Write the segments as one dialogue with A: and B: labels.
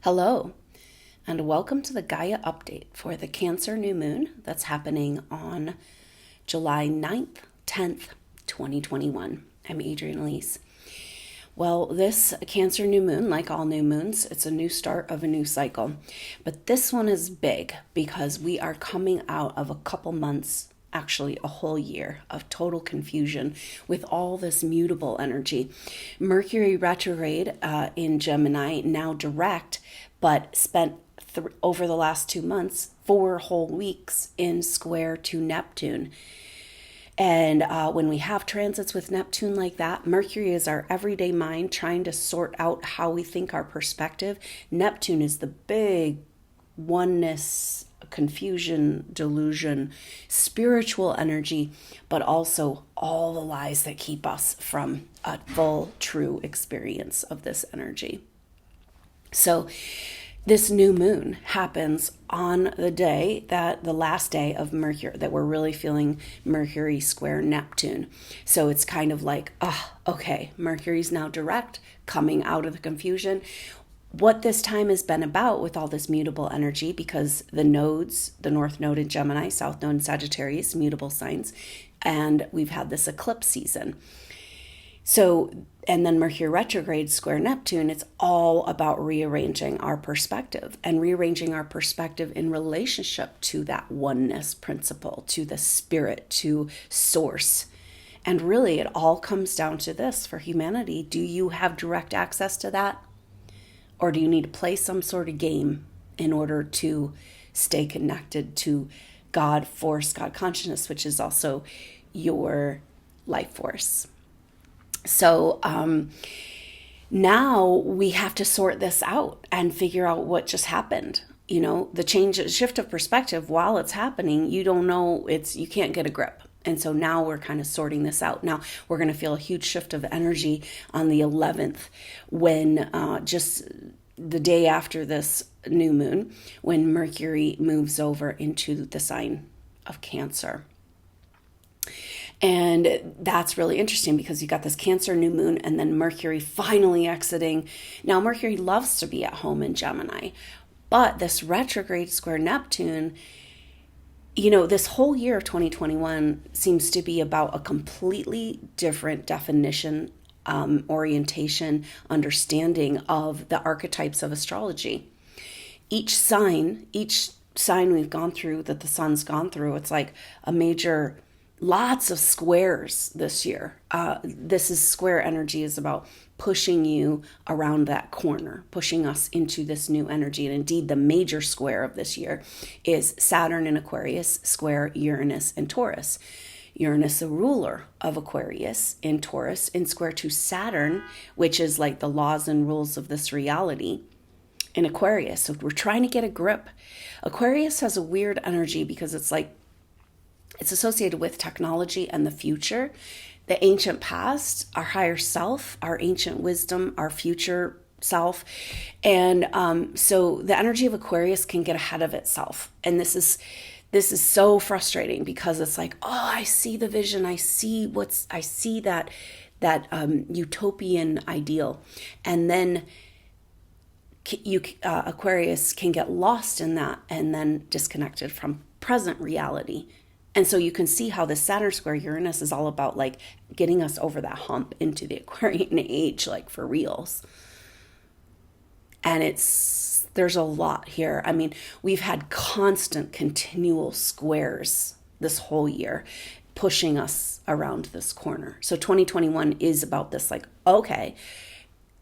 A: Hello, and welcome to the Gaia update for the Cancer new moon that's happening on July 9th, 10th, 2021. I'm Adrienne Elise. Well, this Cancer new moon, like all new moons, it's a new start of a new cycle. But this one is big because we are coming out of a couple months, actually a whole year of total confusion with all this mutable energy. Mercury retrograde in Gemini, now direct, but spent over the last 2 months, 4 whole weeks in square to Neptune. And when we have transits with Neptune like that, Mercury is our everyday mind trying to sort out how we think our perspective. Neptune is the big oneness, confusion, delusion, spiritual energy, but also all the lies that keep us from a full, true experience of this energy. So this new moon happens on the day that the last day of Mercury, that we're really feeling Mercury square Neptune. So it's kind of like, okay, Mercury's now direct, coming out of the confusion. What this time has been about with all this mutable energy, because the nodes, the North Node in Gemini, South Node in Sagittarius, mutable signs, and we've had this eclipse season. So, and then Mercury retrograde square Neptune, it's all about rearranging our perspective and rearranging our perspective in relationship to that oneness principle, to the spirit, to source. And really, it all comes down to this for humanity. Do you have direct access to that? Or do you need to play some sort of game in order to stay connected to God force, God consciousness, which is also your life force? So now we have to sort this out and figure out what just happened. You know, the shift of perspective while it's happening, you don't know, you can't get a grip. And so now we're kind of sorting this out. Now we're going to feel a huge shift of energy on the 11th when just the day after this new moon, when Mercury moves over into the sign of Cancer. And that's really interesting because you got this Cancer new moon and then Mercury finally exiting. Now, Mercury loves to be at home in Gemini, but this retrograde square Neptune, you know, this whole year of 2021 seems to be about a completely different definition, orientation, understanding of the archetypes of astrology. Each sign we've gone through, that the sun's gone through, it's like a major, lots of squares this year. This is square energy is about pushing you around that corner, pushing us into this new energy. And indeed, the major square of this year is Saturn in Aquarius, square Uranus and Taurus. Uranus, a ruler of Aquarius in Taurus, in square to Saturn, which is like the laws and rules of this reality in Aquarius. So we're trying to get a grip. Aquarius has a weird energy because it's like, it's associated with technology and the future, the ancient past, our higher self, our ancient wisdom, our future self. And so the energy of Aquarius can get ahead of itself. And this is so frustrating because it's like, I see the vision. I see that utopian ideal. And then Aquarius can get lost in that and then disconnected from present reality. And so you can see how the Saturn square Uranus is all about like getting us over that hump into the Aquarian age, like for reals. And there's a lot here. I mean, we've had constant, continual squares this whole year pushing us around this corner. So 2021 is about this, like, okay,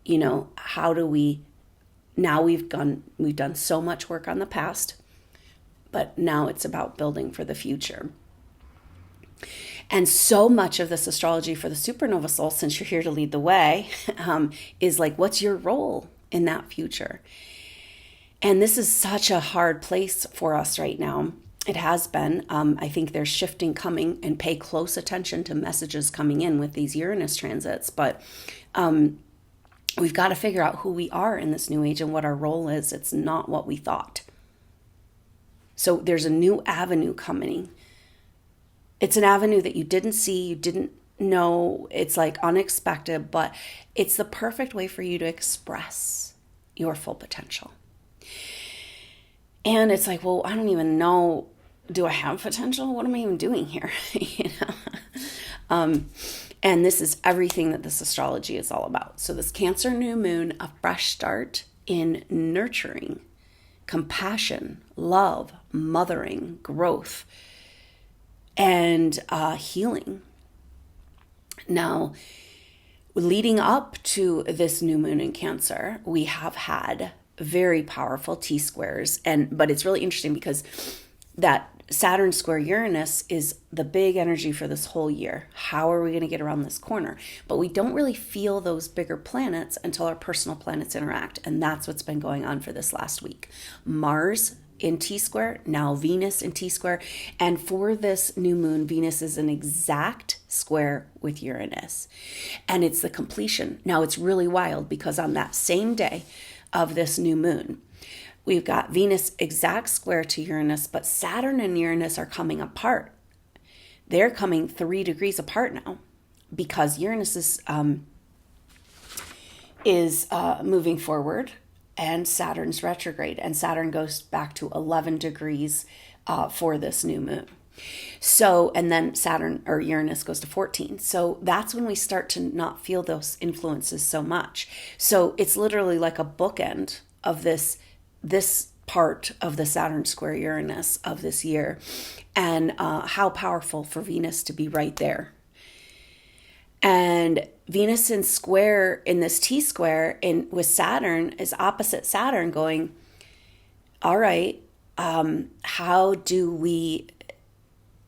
A: you know, how do now we've done so much work on the past, but now it's about building for the future. And so much of this astrology for the supernova soul, since you're here to lead the way, is like, what's your role in that future? And this is such a hard place for us right now. It has been. I think there's shifting coming, and pay close attention to messages coming in with these Uranus transits. But we've got to figure out who we are in this new age and what our role is. It's not what we thought. So there's a new avenue coming. It's an avenue that you didn't see, you didn't know. It's like unexpected, but it's the perfect way for you to express your full potential. And it's like, well, I don't even know. Do I have potential? What am I even doing here? And this is everything that this astrology is all about. So this Cancer new moon, a fresh start in nurturing, compassion, love, mothering, growth, and healing. Now, leading up to this new moon in Cancer, we have had very powerful T-squares, but it's really interesting because that Saturn square Uranus is the big energy for this whole year. How are we going to get around this corner? But we don't really feel those bigger planets until our personal planets interact, and that's what's been going on for this last week. Mars in T-square, now Venus in T-square, and for this new moon, Venus is an exact square with Uranus, and it's the completion. Now it's really wild because on that same day of this new moon, we've got Venus exact square to Uranus, but Saturn and Uranus are coming apart. They're coming 3 degrees apart now because Uranus is moving forward and Saturn's retrograde, and Saturn goes back to 11 degrees for this new moon. So, and then Saturn or Uranus goes to 14. So that's when we start to not feel those influences so much. So it's literally like a bookend of this part of the Saturn square Uranus of this year, and how powerful for Venus to be right there. And Venus in square in this T-square with Saturn is opposite Saturn going, all right, how do we,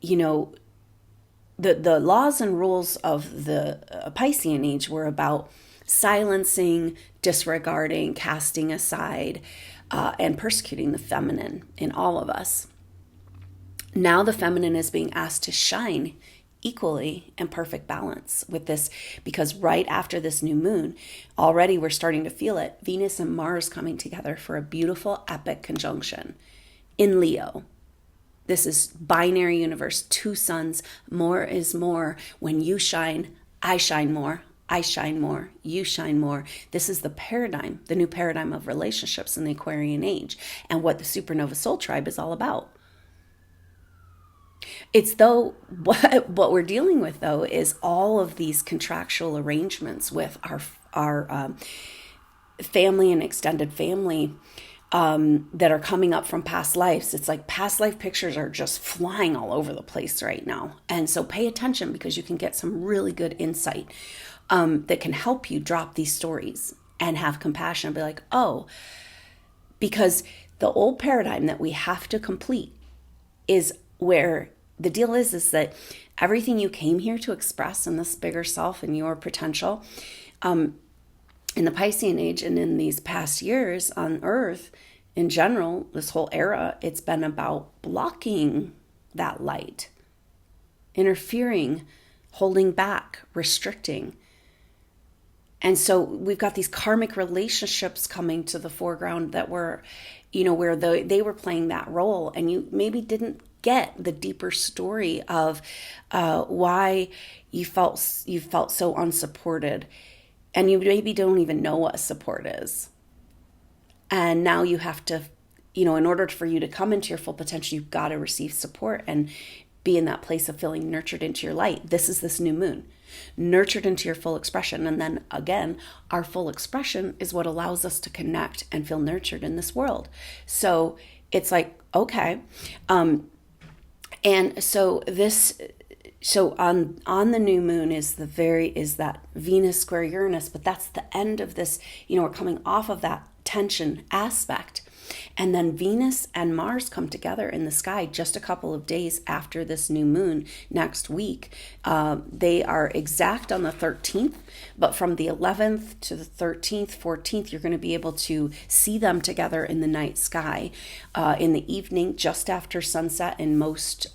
A: the laws and rules of the Piscean age were about silencing, disregarding, casting aside, and persecuting the feminine in all of us. Now the feminine is being asked to shine equally in perfect balance with this, because right after this new moon, already we're starting to feel it. Venus and Mars coming together for a beautiful epic conjunction in Leo. This is binary universe, 2 suns, more is more. When you shine, I shine more. I shine more, you shine more. This is the paradigm, the new paradigm of relationships in the Aquarian age, and what the Supernova Soul Tribe is all about. It's though what we're dealing with though is all of these contractual arrangements with our family and extended family that are coming up from past lives. It's like past life pictures are just flying all over the place right now, and so pay attention because you can get some really good insight that can help you drop these stories and have compassion and be like, oh, because the old paradigm that we have to complete is where the deal is that everything you came here to express in this bigger self and your potential, in the Piscean age and in these past years on Earth in general, this whole era, it's been about blocking that light, interfering, holding back, restricting. And so we've got these karmic relationships coming to the foreground that were, where they were playing that role, and you maybe didn't get the deeper story of why you felt so unsupported, and you maybe don't even know what support is. And now you have to, in order for you to come into your full potential, you've got to receive support and be in that place of feeling nurtured into your light. This is this new moon. Nurtured into your full expression. And then again, our full expression is what allows us to connect and feel nurtured in this world. So it's like, okay. And so on the new moon is that Venus square Uranus, but that's the end of this, we're coming off of that tension aspect. And then Venus and Mars come together in the sky just a couple of days after this new moon next week. They are exact on the 13th, but from the 11th to the 13th, 14th, you're going to be able to see them together in the night sky in the evening, just after sunset in most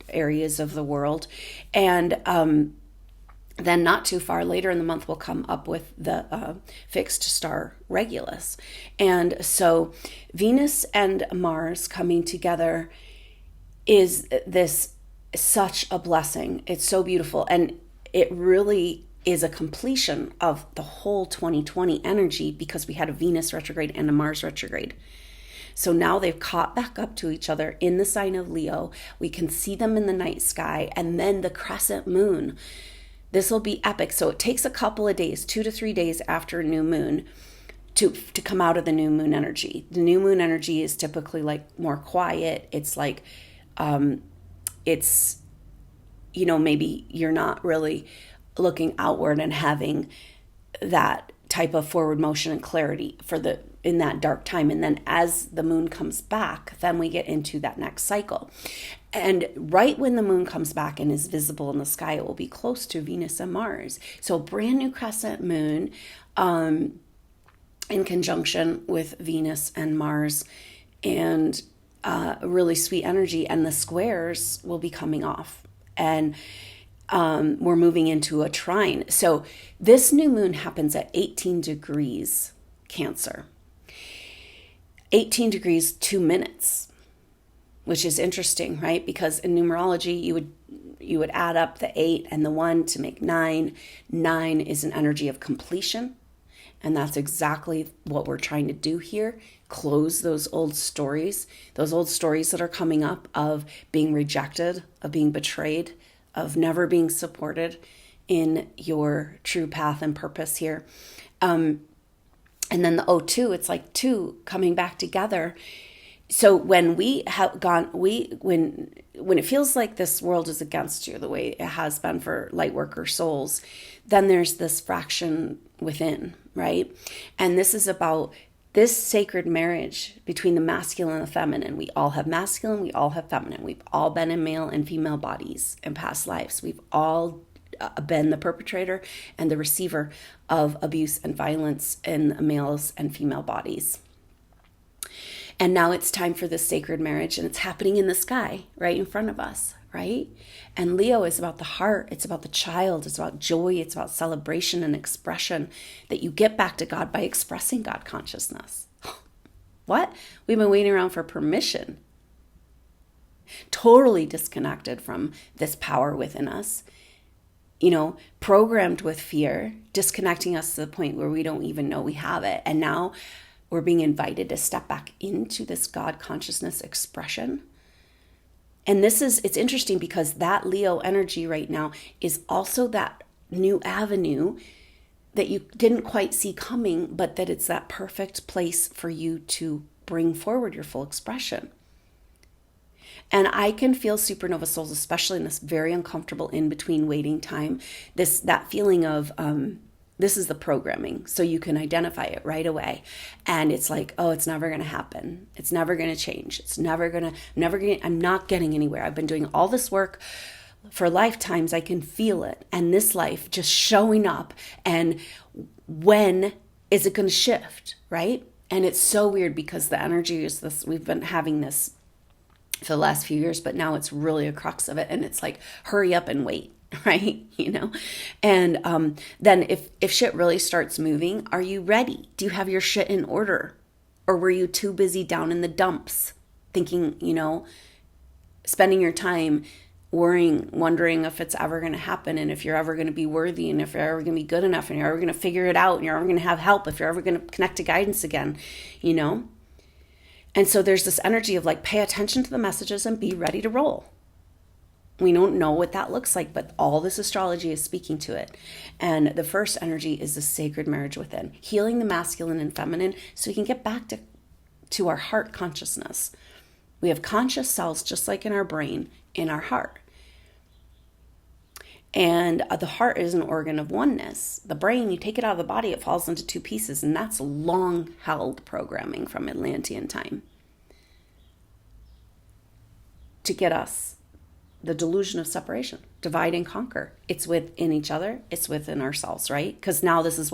A: areas of the world. And then not too far later in the month, we'll come up with the fixed star Regulus. And so Venus and Mars coming together is such a blessing. It's so beautiful. And it really is a completion of the whole 2020 energy, because we had a Venus retrograde and a Mars retrograde. So now they've caught back up to each other in the sign of Leo. We can see them in the night sky, and then the crescent moon. This will be epic. So it takes a couple of days, 2 to 3 days after a new moon, to come out of the new moon energy. The new moon energy is typically like more quiet. It's like, it's, maybe you're not really looking outward and having that type of forward motion and clarity in that dark time. And then as the moon comes back, then we get into that next cycle. And right when the moon comes back and is visible in the sky, it will be close to Venus and Mars. So brand new crescent moon, in conjunction with Venus and Mars, and really sweet energy, and the squares will be coming off, and we're moving into a trine. So this new moon happens at 18 degrees Cancer, 18 degrees 2 minutes, which is interesting, right? Because in numerology, you would add up the 8 and the 1 to make 9. 9 is an energy of completion. And that's exactly what we're trying to do here. Close those old stories that are coming up of being rejected, of being betrayed, of never being supported in your true path and purpose here. And then the O2, it's like 2 coming back together. So when we have gone, when it feels like this world is against you, the way it has been for light worker souls, then there's this fraction within, right? And this is about this sacred marriage between the masculine and the feminine. We all have masculine, we all have feminine. We've all been in male and female bodies in past lives. We've all been the perpetrator and the receiver of abuse and violence in males and female bodies. And now it's time for this sacred marriage, and it's happening in the sky right in front of us, right? And Leo is about the heart. It's about the child. It's about joy. It's about celebration and expression, that you get back to God by expressing God consciousness. What? We've been waiting around for permission. Totally disconnected from this power within us. Programmed with fear, disconnecting us to the point where we don't even know we have it. And now we're being invited to step back into this God consciousness expression. And it's interesting because that Leo energy right now is also that new avenue that you didn't quite see coming, but that it's that perfect place for you to bring forward your full expression. And I can feel supernova souls, especially in this very uncomfortable in-between waiting time, that feeling of, this is the programming, so you can identify it right away. And it's like, oh, it's never going to happen. It's never going to change. I'm not getting anywhere. I've been doing all this work for lifetimes. I can feel it. And this life just showing up. And when is it going to shift, right? And it's so weird because the energy is this, we've been having this for the last few years, but now it's really a crux of it. And it's like, hurry up and wait. Right? And then if shit really starts moving, are you ready? Do you have your shit in order? Or were you too busy down in the dumps thinking, spending your time worrying, wondering if it's ever going to happen, and if you're ever going to be worthy, and if you're ever going to be good enough, and you're ever going to figure it out, and you're ever going to have help, if you're ever going to connect to guidance again, And so there's this energy of like, pay attention to the messages and be ready to roll. We don't know what that looks like, but all this astrology is speaking to it. And the first energy is the sacred marriage within, healing the masculine and feminine so we can get back to our heart consciousness. We have conscious cells, just like in our brain, in our heart. And the heart is an organ of oneness. The brain, you take it out of the body, it falls into 2 pieces, and that's long held programming from Atlantean time to get us the delusion of separation, divide and conquer. It's within each other. It's within ourselves, right? Because now this is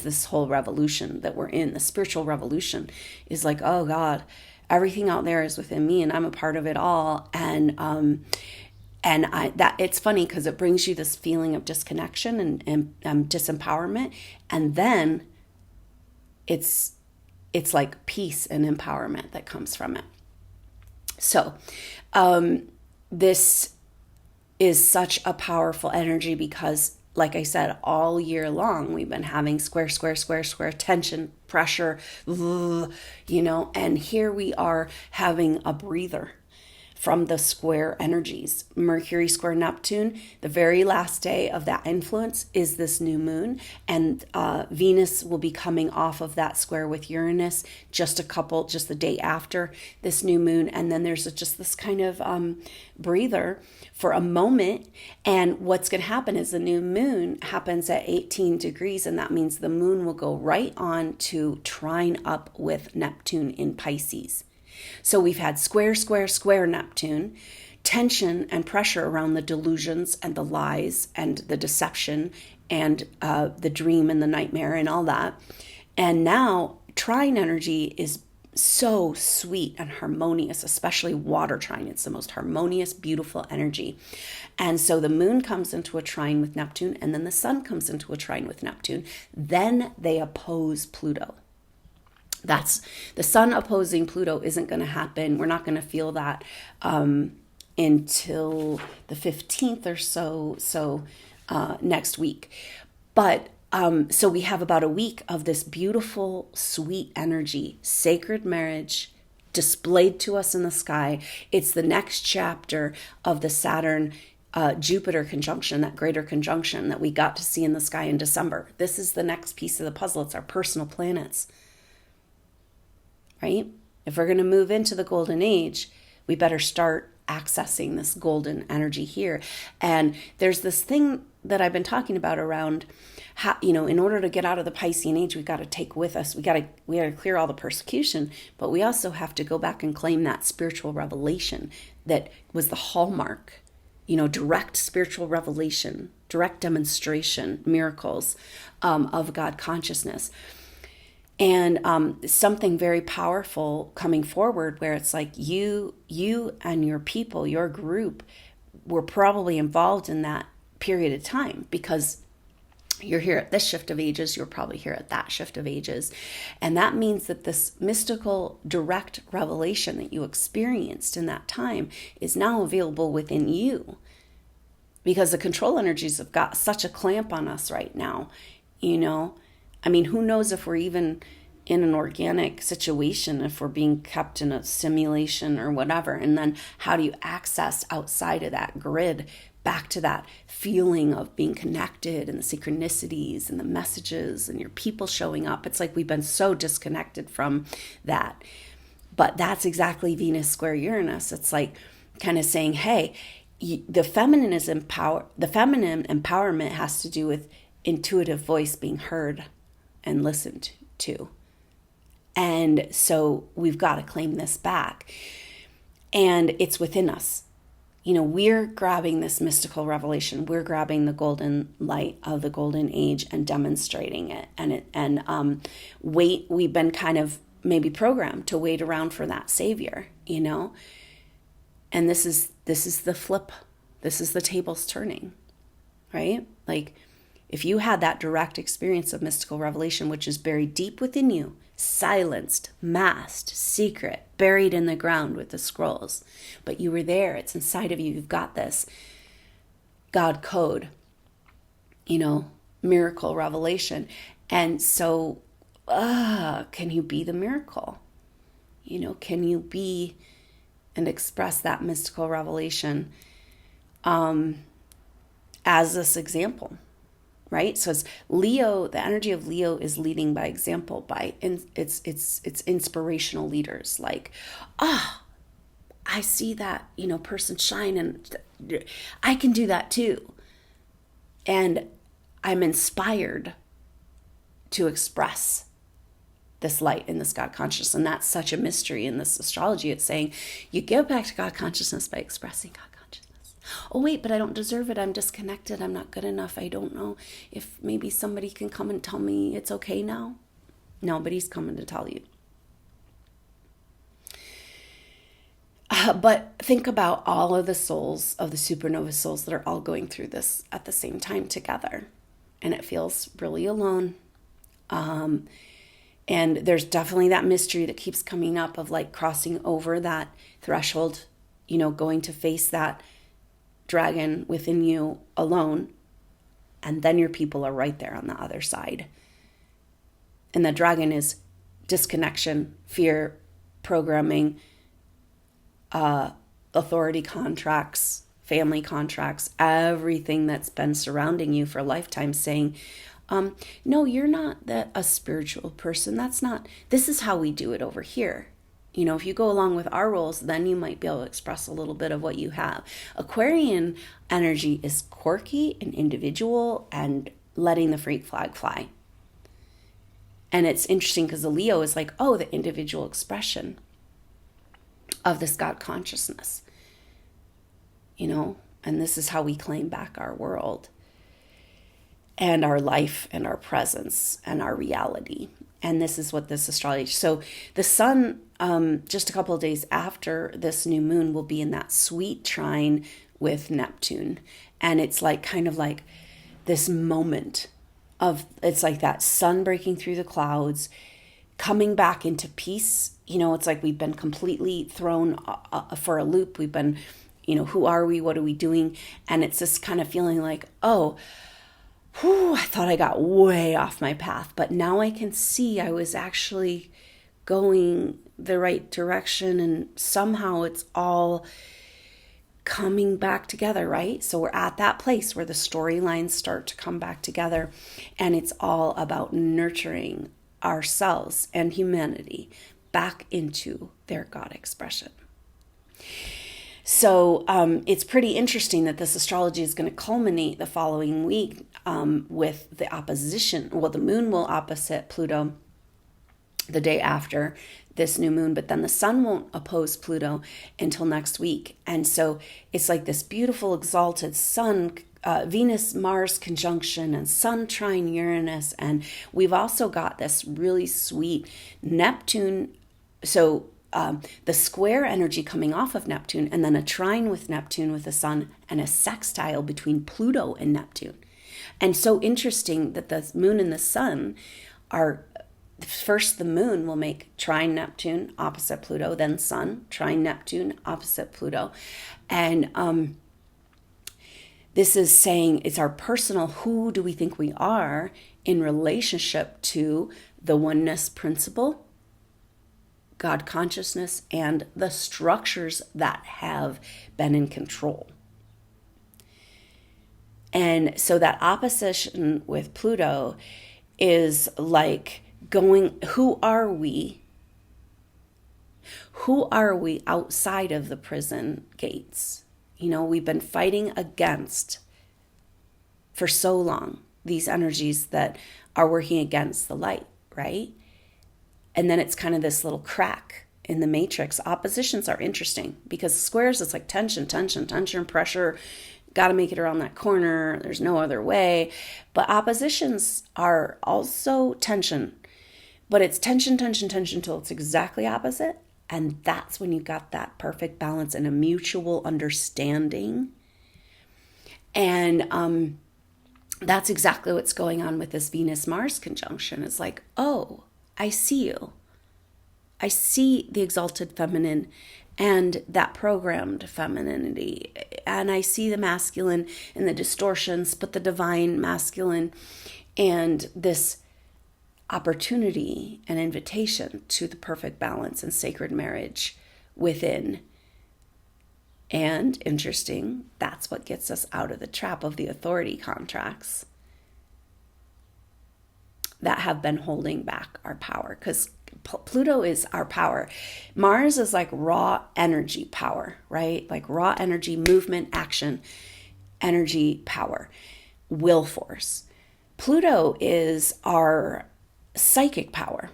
A: this whole revolution that we're in. The spiritual revolution is like, oh God, everything out there is within me, and I'm a part of it all. And it's funny because it brings you this feeling of disconnection and disempowerment, and then it's like peace and empowerment that comes from it. So, this is such a powerful energy because like I said, all year long, we've been having square, square, square, square, tension, pressure, and here we are having a breather from the square energies. Mercury square Neptune, the very last day of that influence is this new moon, and Venus will be coming off of that square with Uranus just the day after this new moon. And then there's just this kind of breather for a moment. And what's going to happen is the new moon happens at 18 degrees, and that means the moon will go right on to trine up with Neptune in Pisces. So we've had square, square, square Neptune, tension and pressure around the delusions and the lies and the deception and the dream and the nightmare and all that. And now trine energy is so sweet and harmonious, especially water trine. It's the most harmonious, beautiful energy. And so the moon comes into a trine with Neptune, and then the sun comes into a trine with Neptune. Then they oppose Pluto. That's the sun opposing Pluto isn't going to happen. We're not going to feel that until the 15th or so next week. But so we have about a week of this beautiful, sweet energy, sacred marriage displayed to us in the sky. It's the next chapter of the Saturn Jupiter conjunction, that greater conjunction that we got to see in the sky in December. This is the next piece of the puzzle. It's our personal planets. Right? If we're going to move into the golden age, we better start accessing this golden energy here. And there's this thing that I've been talking about around how, in order to get out of the Piscean age, we got to take with us, we got to clear all the persecution, but we also have to go back and claim that spiritual revelation that was the hallmark, direct spiritual revelation, direct demonstration, miracles of God consciousness. And something very powerful coming forward where it's like you and your people, your group, were probably involved in that period of time because you're here at this shift of ages, you're probably here at that shift of ages. And that means that this mystical direct revelation that you experienced in that time is now available within you. Because the control energies have got such a clamp on us right now, I mean, who knows if we're even in an organic situation, if we're being kept in a simulation or whatever. And then how do you access outside of that grid back to that feeling of being connected and the synchronicities and the messages and your people showing up? It's like we've been so disconnected from that. But that's exactly Venus square Uranus. It's like kind of saying, hey, the feminine empowerment has to do with intuitive voice being heard and listened to. And so we've got to claim this back. And it's within us. We're grabbing this mystical revelation. We're grabbing the golden light of the golden age and demonstrating it. We've been kind of maybe programmed to wait around for that savior, And this is the flip. This is the tables turning, right? Like, if you had that direct experience of mystical revelation, which is buried deep within you, silenced, masked, secret, buried in the ground with the scrolls, but you were there, it's inside of you, you've got this God code, miracle revelation. And so, can you be the miracle? Can you be and express that mystical revelation as this example? Right? So it's Leo, the energy of Leo is leading by example, it's inspirational leaders. Like, I see that, person shine and I can do that too. And I'm inspired to express this light in this God consciousness. And that's such a mystery in this astrology. It's saying you give back to God consciousness by expressing God consciousness. Oh, wait, but I don't deserve it. I'm disconnected. I'm not good enough. I don't know if maybe somebody can come and tell me it's okay now. Nobody's coming to tell you. But think about all of the souls of the supernova souls that are all going through this at the same time together. And it feels really alone. And there's definitely that mystery that keeps coming up of like crossing over that threshold, going to face that dragon within you alone, And then your people are right there on the other side. And the dragon is disconnection, fear, programming, authority contracts, family contracts, everything that's been surrounding you for a lifetime saying, no, you're not a spiritual person. This is how we do it over here. If you go along with our rules, then you might be able to express a little bit of what you have. Aquarian energy is quirky and individual and letting the freak flag fly. And it's interesting because the Leo is like, the individual expression of this God consciousness. And this is how we claim back our world and our life and our presence and our reality. And this is what this astrology. So the sun, just a couple of days after this new moon, will be in that sweet trine with Neptune. And it's like kind of like this moment it's like that sun breaking through the clouds, coming back into peace. It's like we've been completely thrown for a loop. We've been, who are we? What are we doing? And it's this kind of feeling like, I thought I got way off my path, but now I can see I was actually going the right direction, and somehow it's all coming back together, right? So we're at that place where the storylines start to come back together, and it's all about nurturing ourselves and humanity back into their God expression. So it's pretty interesting that this astrology is going to culminate the following week with the opposition. Well, the moon will opposite Pluto the day after this new moon, but then the sun won't oppose Pluto until next week. And so it's like this beautiful exalted sun, Venus-Mars conjunction and sun trine Uranus. And we've also got this really sweet Neptune. So the square energy coming off of Neptune, and then a trine with Neptune with the sun, and a sextile between Pluto and Neptune. And so interesting that the moon and the sun are, first the moon will make trine Neptune opposite Pluto, then sun, trine Neptune opposite Pluto. And this is saying it's our personal, who do we think we are in relationship to the oneness principle, God consciousness, and the structures that have been in control. And so that opposition with Pluto is like going, who are we? Who are we outside of the prison gates? We've been fighting against for so long these energies that are working against the light, right? And then it's kind of this little crack in the matrix. Oppositions are interesting because squares, it's like tension, pressure. Got to make it around that corner. There's no other way. But oppositions are also tension. But it's tension till it's exactly opposite. And that's when you got that perfect balance and a mutual understanding. And that's exactly what's going on with this Venus-Mars conjunction. It's like, I see you. I see the exalted feminine and that programmed femininity. And I see the masculine and the distortions, but the divine masculine, and this opportunity and invitation to the perfect balance and sacred marriage within. And interesting, that's what gets us out of the trap of the authority contracts that have been holding back our power, because Pluto is our power. Mars is like raw energy power, right? Like raw energy, movement, action, energy, power, will force. Pluto is our psychic power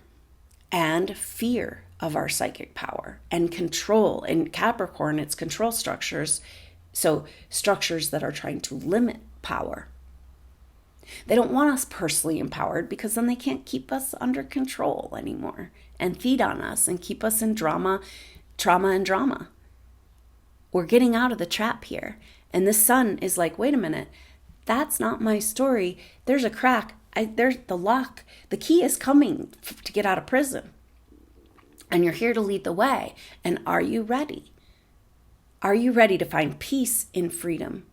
A: and fear of our psychic power and control. In Capricorn, it's control structures. So structures that are trying to limit power. They don't want us personally empowered because then they can't keep us under control anymore and feed on us and keep us in trauma and drama. We're getting out of the trap here. And the sun is like, wait a minute, that's not my story. There's a crack. There's the lock. The key is coming to get out of prison. And you're here to lead the way. And are you ready? Are you ready to find peace in freedom?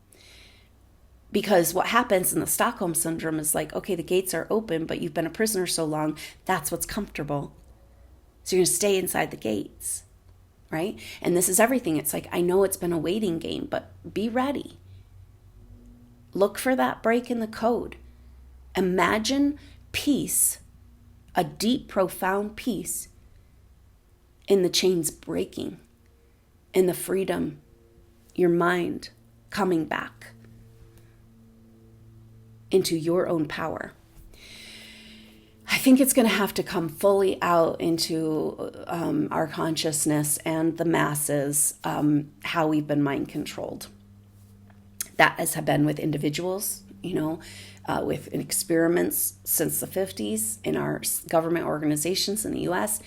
A: Because what happens in the Stockholm syndrome is like, okay, the gates are open, but you've been a prisoner so long, that's what's comfortable. So you're going to stay inside the gates, right? And this is everything. It's like, I know it's been a waiting game, but be ready. Look for that break in the code. Imagine peace, a deep, profound peace in the chains breaking, in the freedom, your mind coming back into your own power. I think it's going to have to come fully out into our consciousness and the masses, how we've been mind controlled. That has been with individuals, with experiments since the 50s in our government organizations in the US,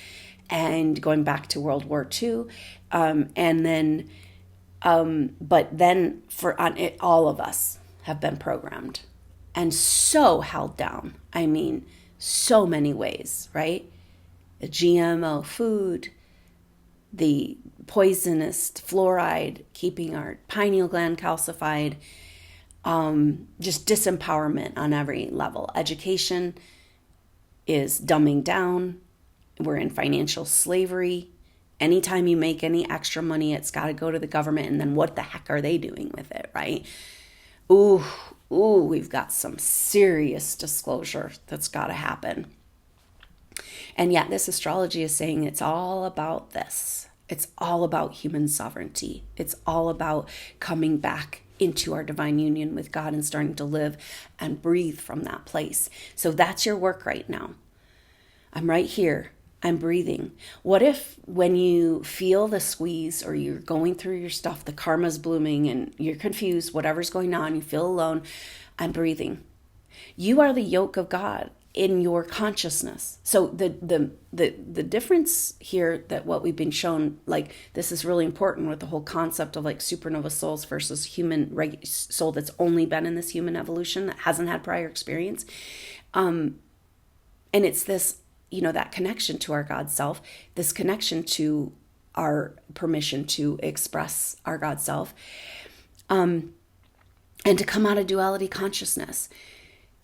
A: and going back to World War II. But then all of us have been programmed and so held down. I mean, so many ways, right? The GMO food, the poisonous fluoride, keeping our pineal gland calcified, just disempowerment on every level. Education is dumbing down. We're in financial slavery. Anytime you make any extra money, it's got to go to the government. And then what the heck are they doing with it, right? Ooh, we've got some serious disclosure that's got to happen. And yet this astrology is saying it's all about this. It's all about human sovereignty. It's all about coming back into our divine union with God and starting to live and breathe from that place. So that's your work right now. I'm right here. I'm breathing. What if when you feel the squeeze or you're going through your stuff, the karma's blooming and you're confused, whatever's going on, you feel alone, I'm breathing. You are the yoke of God in your consciousness. So the difference here, that what we've been shown, like this is really important with the whole concept of like supernova souls versus human soul that's only been in this human evolution, that hasn't had prior experience. And it's this, that connection to our God self, this connection to our permission to express our God self, and to come out of duality consciousness.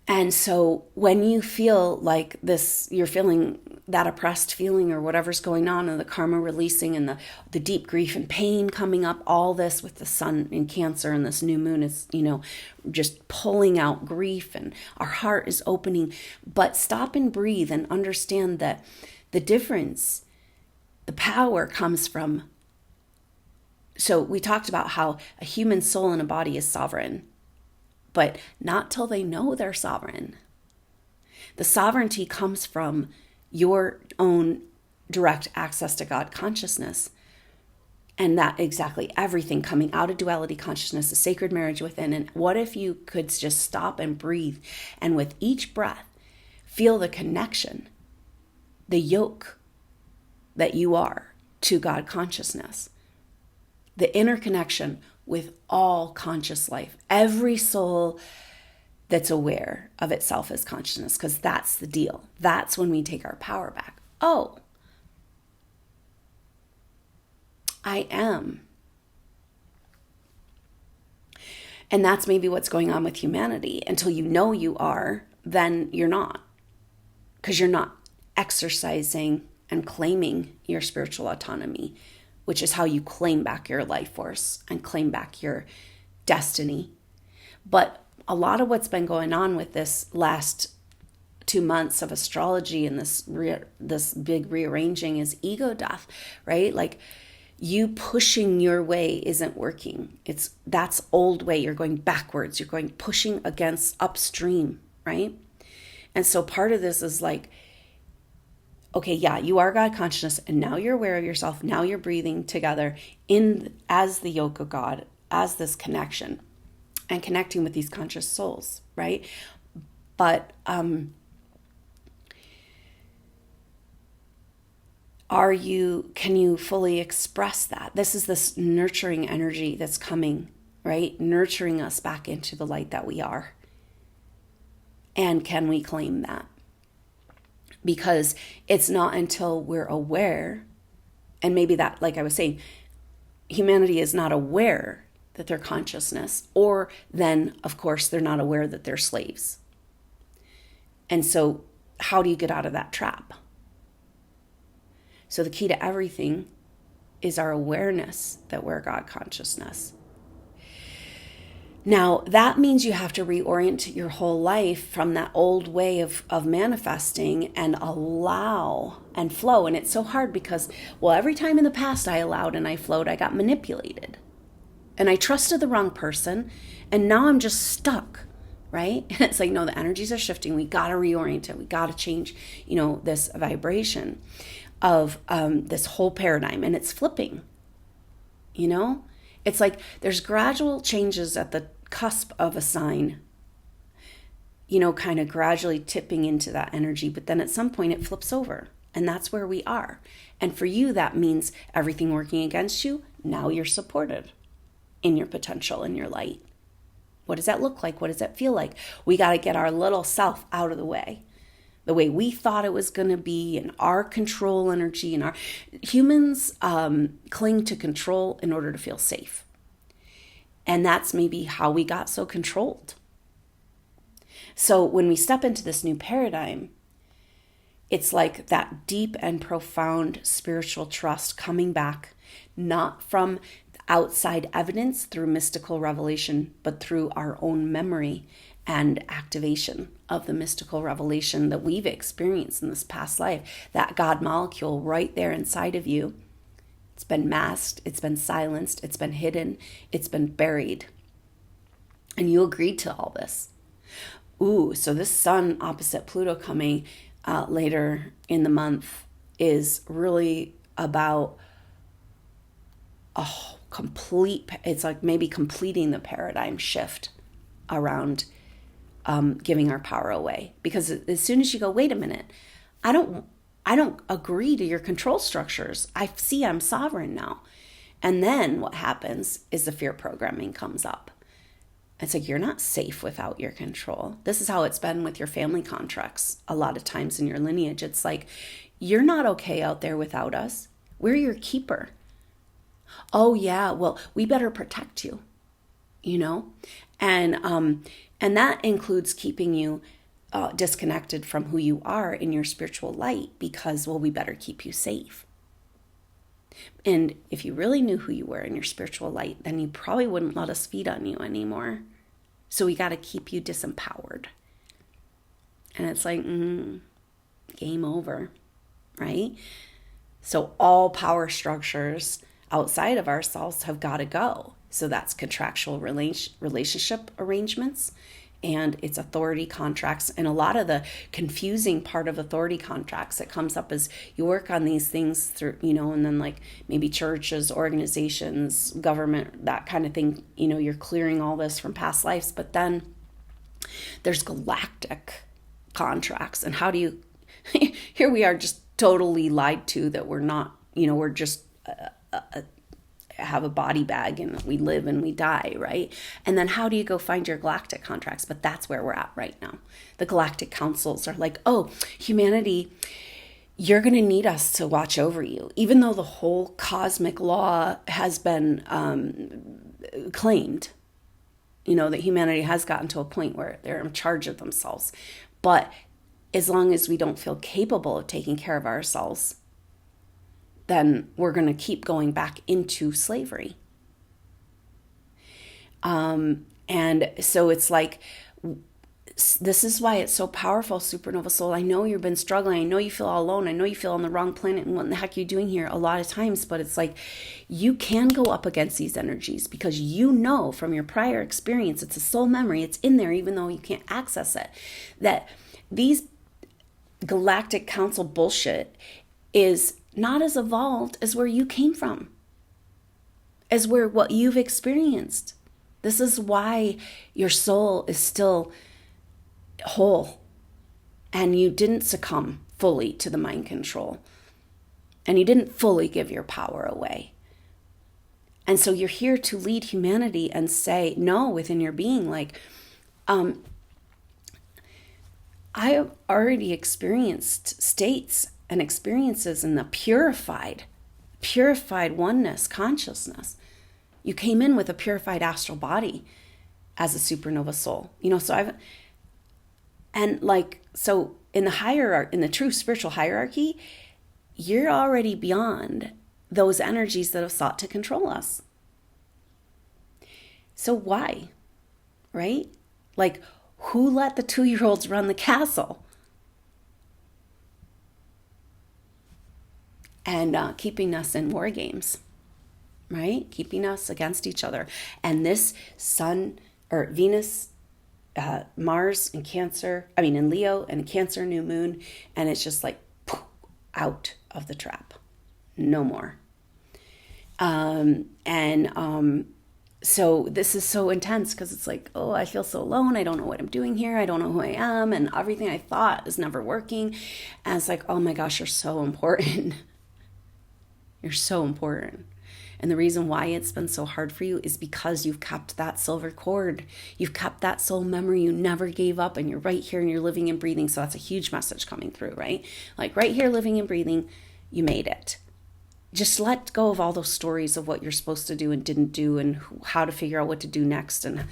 A: And so when you feel like this, you're feeling that oppressed feeling or whatever's going on, and the karma releasing and the deep grief and pain coming up, all this with the sun in Cancer and this new moon is, just pulling out grief, and our heart is opening. But stop and breathe and understand that the difference, the power comes from. So we talked about how a human soul in a body is sovereign, but not till they know they're sovereign. The sovereignty comes from your own direct access to God consciousness. And that exactly everything coming out of duality consciousness, the sacred marriage within. And what if you could just stop and breathe, and with each breath, feel the connection, the yoke that you are to God consciousness, the interconnection with all conscious life, every soul that's aware of itself as consciousness, because that's the deal. That's when we take our power back. Oh, I am. And that's maybe what's going on with humanity. Until you know you are, then you're not. Because you're not exercising and claiming your spiritual autonomy, which is how you claim back your life force and claim back your destiny. But a lot of what's been going on with this last 2 months of astrology and this big rearranging is ego death, right? Like, you pushing your way isn't working. That's old way. You're going backwards. You're going pushing against upstream, right? And so part of this is like, okay, yeah, you are God consciousness, and now you're aware of yourself. Now you're breathing together as the yoke of God, as this connection, and connecting with these conscious souls, right? But can you fully express that? This is this nurturing energy that's coming, right? Nurturing us back into the light that we are. And can we claim that? Because it's not until we're aware, and maybe that, like I was saying, humanity is not aware that they're consciousness, or then, of course, they're not aware that they're slaves. And so how do you get out of that trap? So the key to everything is our awareness that we're God consciousness. Now, that means you have to reorient your whole life from that old way of manifesting and allow and flow. And it's so hard because, well, every time in the past I allowed and I flowed, I got manipulated. And I trusted the wrong person. And now I'm just stuck, right? And it's like, no, the energies are shifting. We got to reorient it. We got to change, this vibration of this whole paradigm. And it's flipping, It's like there's gradual changes at the cusp of a sign, kind of gradually tipping into that energy. But then at some point it flips over, and that's where we are. And for you, that means everything working against you. Now you're supported in your potential, in your light. What does that look like? What does that feel like? We got to get our little self out of the way we thought it was going to be, and our control energy, and our humans cling to control in order to feel safe. And that's maybe how we got so controlled. So when we step into this new paradigm, it's like that deep and profound spiritual trust coming back, not from outside evidence through mystical revelation, but through our own memory and activation of the mystical revelation that we've experienced in this past life, that God molecule right there inside of you. It's been masked, it's been silenced, it's been hidden, it's been buried. And you agreed to all this. So this Sun opposite Pluto coming later in the month is really about it's like maybe completing the paradigm shift around giving our power away. Because as soon as you go, wait a minute, I don't agree to your control structures. I see I'm sovereign now. And then what happens is the fear programming comes up. It's like, you're not safe without your control. This is how it's been with your family contracts. A lot of times in your lineage, it's like, you're not okay out there without us. We're your keeper. Oh yeah, well, we better protect you, and that includes keeping you disconnected from who you are in your spiritual light because, well, we better keep you safe. And if you really knew who you were in your spiritual light, then you probably wouldn't let us feed on you anymore. So we got to keep you disempowered. And it's like, game over, right? So all power structures outside of ourselves have got to go. So that's contractual relationship arrangements, and it's authority contracts. And a lot of the confusing part of authority contracts that comes up is you work on these things through, and then like maybe churches, organizations, government, that kind of thing, you're clearing all this from past lives. But then there's galactic contracts. And how do you, here we are just totally lied to that we're not, we're just have a body bag and we live and we die, right? And then how do you go find your galactic contracts? But that's where we're at right now. The galactic councils are like, humanity, you're going to need us to watch over you. Even though the whole cosmic law has been claimed, that humanity has gotten to a point where they're in charge of themselves. But as long as we don't feel capable of taking care of ourselves, then we're going to keep going back into slavery. And so it's like, this is why it's so powerful, Supernova Soul. I know you've been struggling. I know you feel all alone. I know you feel on the wrong planet and what the heck are you doing here a lot of times. But it's like, you can go up against these energies because from your prior experience, it's a soul memory. It's in there even though you can't access it. That these galactic council bullshit is not as evolved as where you came from, as where what you've experienced. This is why your soul is still whole and you didn't succumb fully to the mind control and you didn't fully give your power away. And so you're here to lead humanity and say no within your being, like, I have already experienced states and experiences in the purified oneness consciousness. You came in with a purified astral body as a supernova soul. So in the hierarchy, in the true spiritual hierarchy, you're already beyond those energies that have sought to control us. So why? Right? Like, who let the 2-year-olds run the castle? And keeping us in war games, right? Keeping us against each other. And this Venus, Mars in Leo and Cancer new moon, and it's just like poof, out of the trap. No more. So this is so intense because it's like, oh, I feel so alone. I don't know what I'm doing here. I don't know who I am. And everything I thought is never working. And it's like, oh my gosh, you're so important. You're so important. And the reason why it's been so hard for you is because you've kept that silver cord. You've kept that soul memory. You never gave up, and you're right here and you're living and breathing. So that's a huge message coming through, right? Like right here, living and breathing, you made it. Just let go of all those stories of what you're supposed to do and didn't do and how to figure out what to do next. And,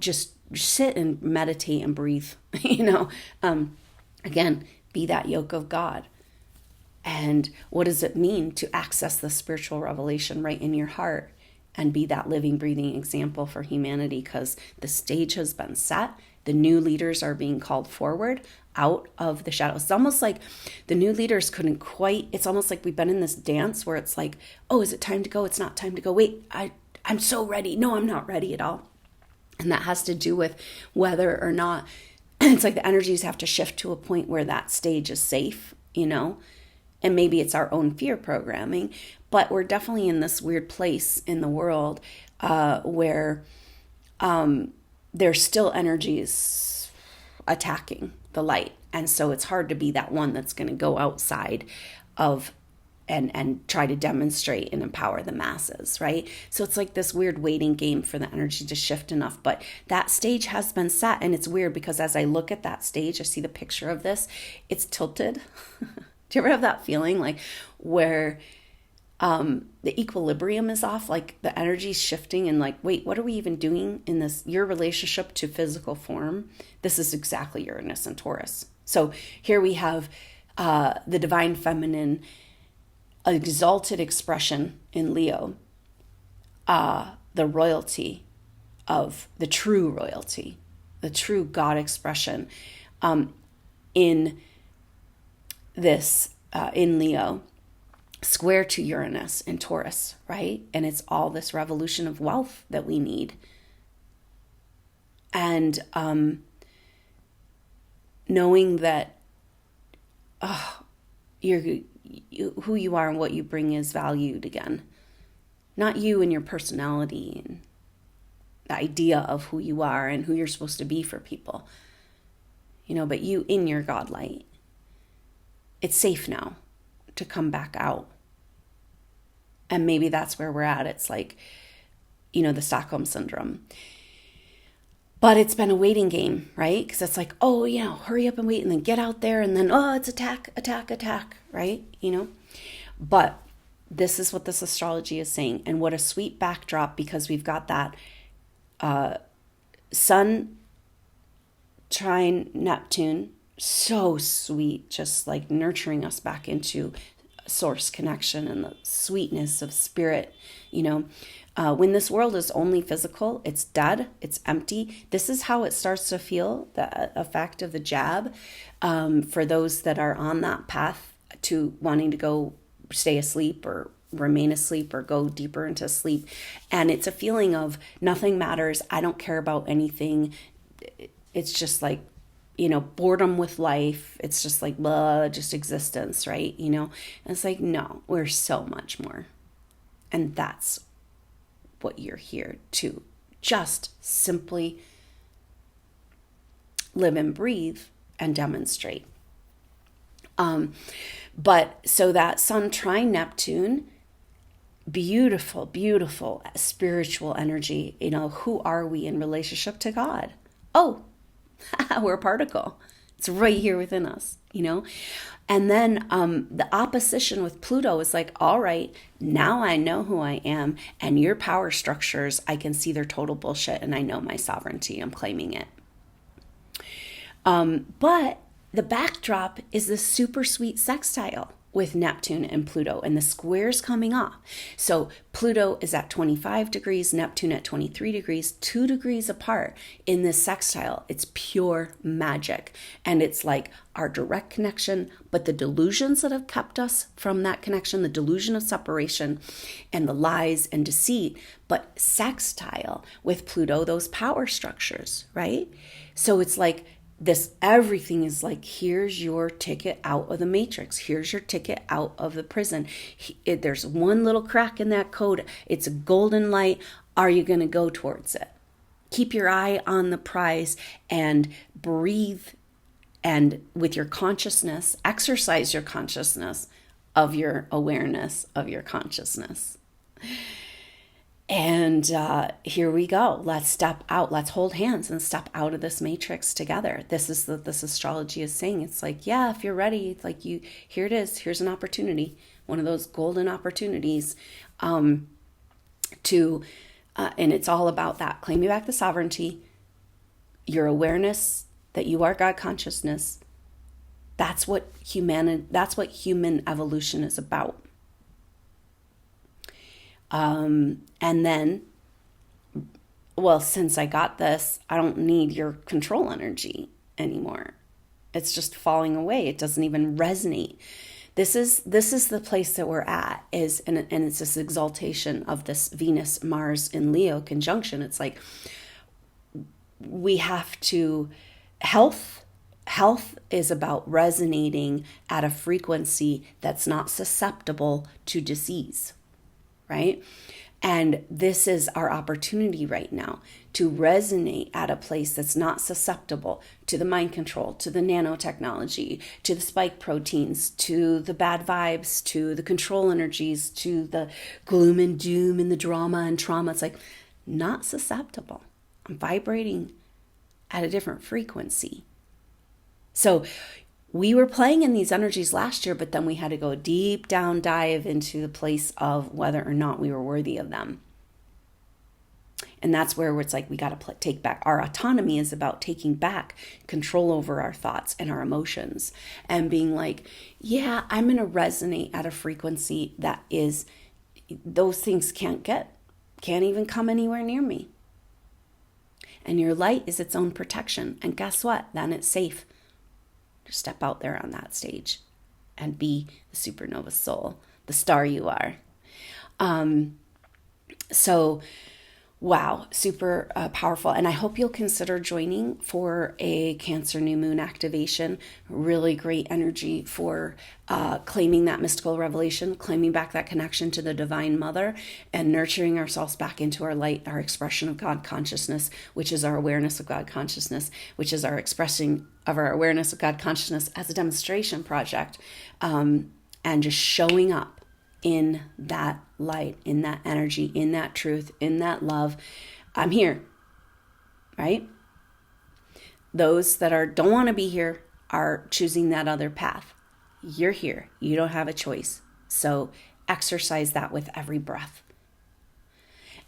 A: just sit and meditate and breathe, again, be that yoke of God. And what does it mean to access the spiritual revelation right in your heart and be that living, breathing example for humanity? Because the stage has been set. The new leaders are being called forward out of the shadows. It's almost like the new leaders couldn't quite, it's almost like we've been in this dance where it's like, oh, is it time to go? It's not time to go. Wait, I'm so ready. No, I'm not ready at all. And that has to do with whether or not, it's like the energies have to shift to a point where that stage is safe, and maybe it's our own fear programming, but we're definitely in this weird place in the world where there's still energies attacking the light. And so it's hard to be that one that's going to go outside of and try to demonstrate and empower the masses, right? So it's like this weird waiting game for the energy to shift enough. But that stage has been set, and it's weird because as I look at that stage, I see the picture of this, it's tilted. Do you ever have that feeling like where the equilibrium is off, like the energy's shifting and like, wait, what are we even doing in this? Your relationship to physical form, this is exactly Uranus and Taurus. So here we have the divine feminine, exalted expression in Leo, the royalty of the true royalty, the true God expression in this, in Leo, square to Uranus and Taurus, right? And it's all this revolution of wealth that we need. And knowing that who you are and what you bring is valued again. Not you and your personality and the idea of who you are and who you're supposed to be for people, but you in your God light. It's safe now to come back out. And maybe that's where we're at. It's like, the Stockholm syndrome. But it's been a waiting game, right? Because it's like, oh, hurry up and wait and then get out there and then, oh, it's attack, right? But this is what this astrology is saying. And what a sweet backdrop, because we've got that Sun trine Neptune, so sweet, just like nurturing us back into source connection and the sweetness of spirit. When this world is only physical, it's dead, it's empty. This is how it starts to feel, the effect of the jab, for those that are on that path to wanting to go stay asleep or remain asleep or go deeper into sleep. And it's a feeling of nothing matters. I don't care about anything. It's just like, boredom with life. It's just like, blah, just existence, right? And it's like, no, we're so much more. And that's what you're here to just simply live and breathe and demonstrate. But so that Sun trine Neptune, beautiful, beautiful spiritual energy. Who are we in relationship to God? Oh, we're a particle. It's right here within us, you know? And then the opposition with Pluto is like, all right, now I know who I am, and your power structures, I can see they're total bullshit, and I know my sovereignty. I'm claiming it. But the backdrop is this super sweet sextile with Neptune and Pluto, and the squares coming off. So Pluto is at 25 degrees, Neptune at 23 degrees, 2 degrees apart in this sextile. It's pure magic. And it's like our direct connection, but the delusions that have kept us from that connection, the delusion of separation and the lies and deceit, but sextile with Pluto, those power structures, right? So it's like, this everything is like, here's your ticket out of the matrix, here's your ticket out of the prison. There's one little crack in that code, it's a golden light. Are you going to go towards it? Keep your eye on the prize and breathe, and with your consciousness, exercise your consciousness of your awareness of your consciousness. And here we go. Let's step out. Let's hold hands and step out of this matrix together. This is what this astrology is saying. It's like, yeah, if you're ready, it's like here it is. Here's an opportunity, one of those golden opportunities and it's all about that. Claiming back the sovereignty, your awareness that you are God consciousness. That's what human evolution is about. And then, well, since I got this, I don't need your control energy anymore. It's just falling away. It doesn't even resonate. This is the place that we're at, and it's this exaltation of this Venus, Mars, and Leo conjunction. It's like, we have to, health is about resonating at a frequency that's not susceptible to disease. Right? And this is our opportunity right now to resonate at a place that's not susceptible to the mind control, to the nanotechnology, to the spike proteins, to the bad vibes, to the control energies, to the gloom and doom and the drama and trauma. It's like, not susceptible. I'm vibrating at a different frequency. So we were playing in these energies last year, but then we had to go deep down dive into the place of whether or not we were worthy of them. And that's where it's like, we got to take back. Our autonomy is about taking back control over our thoughts and our emotions and being like, yeah, I'm going to resonate at a frequency that is, those things can't even come anywhere near me. And your light is its own protection. And guess what? Then it's safe. Just step out there on that stage and be the supernova soul, the star you are. So, wow, super powerful. And I hope you'll consider joining for a Cancer new moon activation. Really great energy for claiming that mystical revelation, claiming back that connection to the Divine Mother, and nurturing ourselves back into our light, our expression of God consciousness, which is our awareness of God consciousness, which is our expressing of our awareness of God consciousness as a demonstration project, and just showing up in that light, in that energy, in that truth, in that love. I'm here, right? Those that don't want to be here are choosing that other path. You're here. You don't have a choice. So exercise that with every breath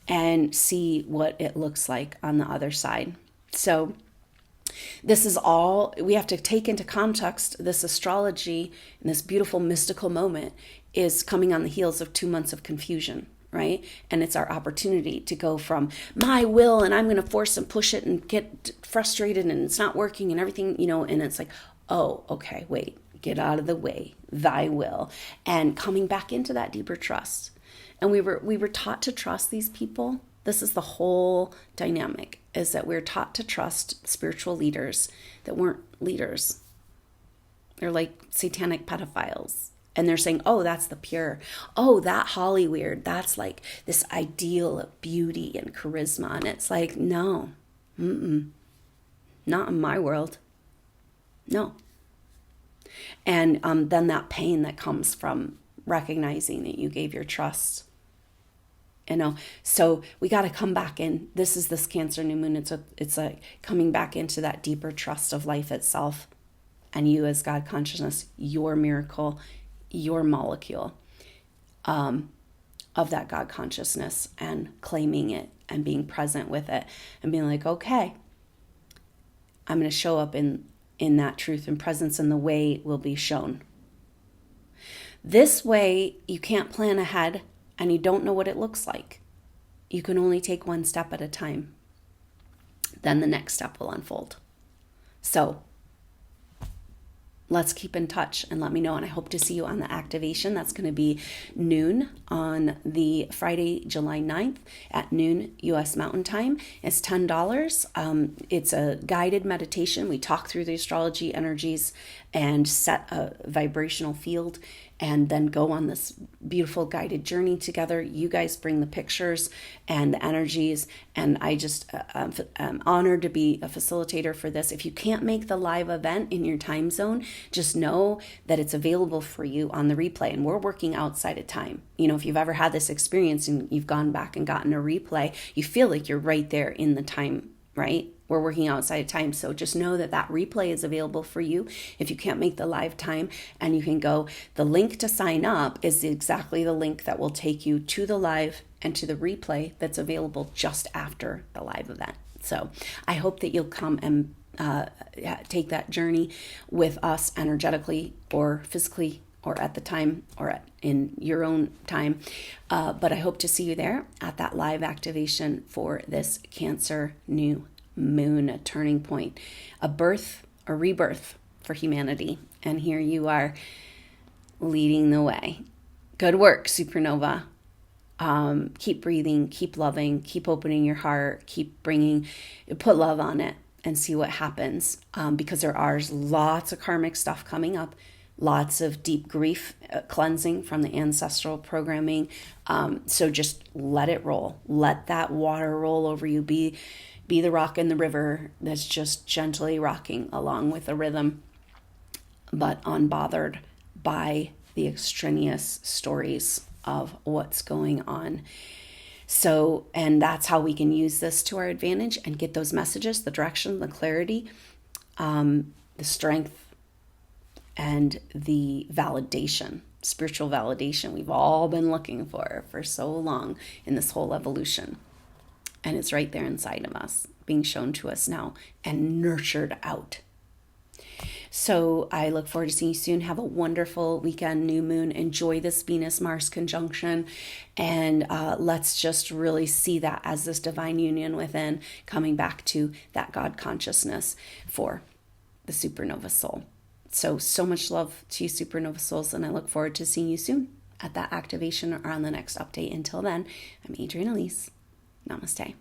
A: and see what it looks like on the other side. So this is all we have to take into context. This astrology and this beautiful mystical moment is coming on the heels of 2 months of confusion, right? And it's our opportunity to go from my will and I'm going to force and push it and get frustrated and it's not working and everything, and it's like, oh, okay, wait, get out of the way, thy will, and coming back into that deeper trust. And we were taught to trust these people. This is the whole dynamic, is that we're taught to trust spiritual leaders that weren't leaders. They're like satanic pedophiles. And they're saying, oh, that's the pure. Oh, that Hollyweird. That's like this ideal of beauty and charisma. And it's like, no, not in my world. No. And then that pain that comes from recognizing that you gave your trust. So we got to come back in. This Cancer new moon. It's like coming back into that deeper trust of life itself. and you as God consciousness, your miracle, your molecule of that God consciousness, and claiming it and being present with it and being like, okay, I'm going to show up in that truth and presence, and the way will be shown. This way, you can't plan ahead and you don't know what it looks like. You can only take one step at a time. Then the next step will unfold. So let's keep in touch and let me know. And I hope to see you on the activation. That's going to be noon on the Friday, July 9th at noon U.S. Mountain Time. It's $10. It's a guided meditation. We talk through the astrology energies and set a vibrational field, and then go on this beautiful guided journey together. You guys bring the pictures and the energies, and I just am honored to be a facilitator for this. If you can't make the live event in your time zone, just know that it's available for you on the replay, and we're working outside of time. You know, if you've ever had this experience and you've gone back and gotten a replay, you feel like you're right there in the time, right? We're working outside of time. So just know that that replay is available for you if you can't make the live time, and you can go. The link to sign up is exactly the link that will take you to the live and to the replay that's available just after the live event. So I hope that you'll come and take that journey with us energetically or physically, or at the time, or in your own time. But I hope to see you there at that live activation for this Cancer new moon, a turning point, a birth, a rebirth for humanity. And here you are leading the way. Good work, Supernova. Keep breathing, keep loving, keep opening your heart, put love on it and see what happens. Because there are lots of karmic stuff coming up, lots of deep grief cleansing from the ancestral programming. So just let it roll. Let that water roll over you. Be the rock in the river that's just gently rocking along with the rhythm, but unbothered by the extraneous stories of what's going on. So, and that's how we can use this to our advantage and get those messages, the direction, the clarity, the strength, and the validation, spiritual validation we've all been looking for so long in this whole evolution. And it's right there inside of us, being shown to us now and nurtured out. So I look forward to seeing you soon. Have a wonderful weekend, new moon. Enjoy this Venus-Mars conjunction. And let's just really see that as this divine union within, coming back to that God consciousness for the supernova soul. So much love to you, supernova souls. And I look forward to seeing you soon at that activation or on the next update. Until then, I'm Adrienne Elise. Namaste.